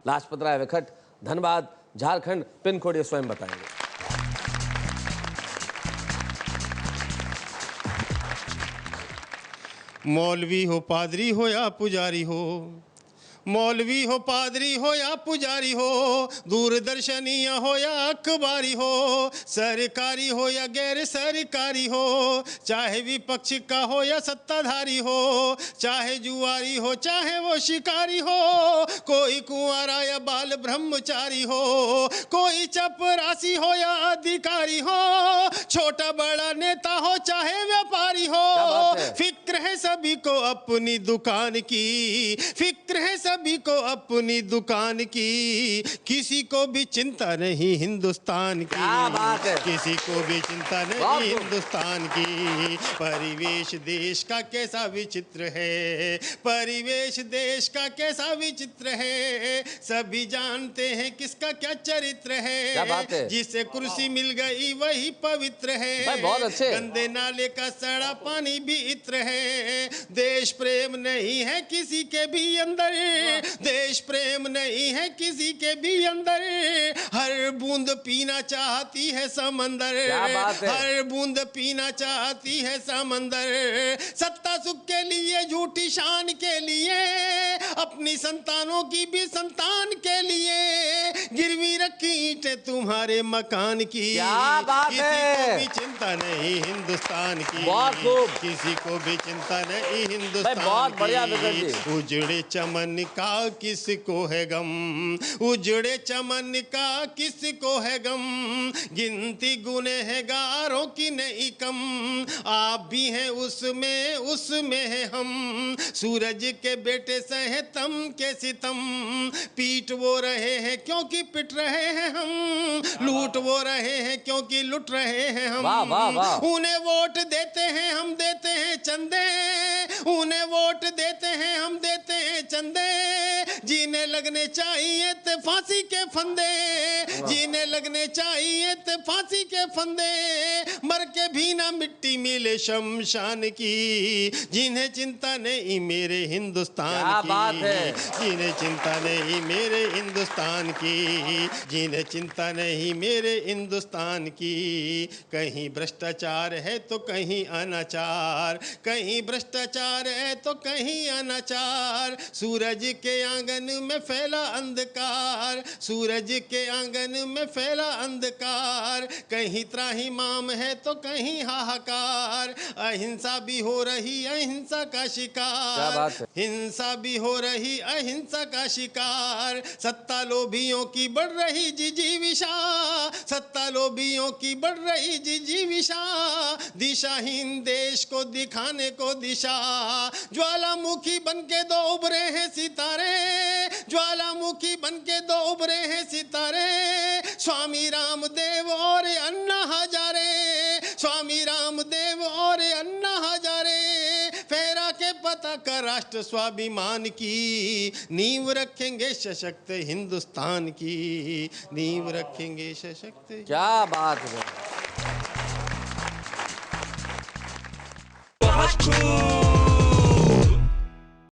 Lajpat Rai वेखट, Dhanbad, Jharkhand. Pin code ये स्वयं बताएंगे। मौलवी हो, पादरी हो या पुजारी हो, मौलवी हो, पादरी हो या पुजारी हो, दूरदर्शनीय हो या अखबारी हो, सरकारी हो या गैर सरकारी हो, चाहे विपक्ष का हो या सत्ताधारी हो, चाहे जुआरी हो चाहे वो शिकारी हो, कोई कुंवारा या बाल ब्रह्मचारी हो, कोई चपरासी हो या अधिकारी हो, छोटा बड़ा नेता हो चाहे व्यापारी हो, फिक्र है सभी को अपनी दुकान की, फिक्र है सभी को अपनी दुकान की, किसी को भी चिंता नहीं हिंदुस्तान की। क्या बात है। किसी को भी चिंता नहीं हिंदुस्तान की। परिवेश देश का कैसा विचित्र है, परिवेश देश का कैसा विचित्र है, सभी जानते हैं किसका क्या चरित्र है, क्या बात है? जिसे कुर्सी मिल गई वही पवित्र है, बहुत अच्छे। गंदे नाले का सड़ा पानी भी इत्र है, देश प्रेम नहीं है किसी के भी अंदर, देश प्रेम नहीं है किसी के भी अंदर, हर बूंद पीना चाहती है समंदर, हर बूंद पीना चाहती है समंदर, सत्ता सुख के लिए झूठी शान के लिए, अपनी संतानों की भी संतान के लिए, गिरवी रखी ईंटें तुम्हारे मकान की। क्या बात किसी है? को भी चिंता नहीं हिंदुस्तान की, बहुत खूब। किसी को भी चिंता नहीं हिंदुस्तान की। बहुत बढ़िया विक्रम जी। उजड़े चमन का किसको है गम, उजड़े चमन का किसको है गम, गिनती गुनहगारों की नहीं कम, आप भी हैं उसमें उसमें है हम, सूरज के बेटे सहे तम के सितम, पीट वो रहे हैं क्योंकि पिट रहे हैं हम, लूट वो रहे हैं क्योंकि लुट रहे हैं हम। वाह वाह वाह। उन्हें वोट देते हैं हम देते हैं चंदे, उन्हें वोट देते हैं हम देते हैं चंदे, जीने लगने चाहिए थे फांसी के फंदे, जीने लगने चाहिए थे फांसी के फंदे, मर के भी ना मिट्टी मिले शमशान की, जिन्हें चिंता नहीं मेरे हिंदुस्तान की। बात है। जिन्हें चिंता नहीं मेरे हिंदुस्तान की, जिन्हें चिंता नहीं मेरे हिंदुस्तान की, कहीं भ्रष्टाचार है तो कहीं अनाचार, कहीं भ्रष्टाचार है तो कहीं अनाचार, सूरज के आंगन में फैला अंधकार, सूरज के आंगन में फैला अंधकार, कहीं त्राहिमाम है तो कहीं हाहाकार, अहिंसा भी हो रही अहिंसा का शिकार, हिंसा भी हो रही अहिंसा का शिकार, सत्ता लोभियों की बढ़ रही जिजीविषा, सत्ता लोभियों की बढ़ रही जिजीविषा, दिशाहीन देश को दिखाने को दिशा, ज्वालामुखी बनके दो उभरे हैं सितारे, ज्वालामुखी बनके दो उभरे हैं सितारे, स्वामी रामदेव और अन्ना हजारे, स्वामी रामदेव और अन्ना हजारे, फहरा के पता कर राष्ट्र स्वाभिमान की, नींव रखेंगे सशक्त हिंदुस्तान की, नींव रखेंगे सशक्त। क्या बात है।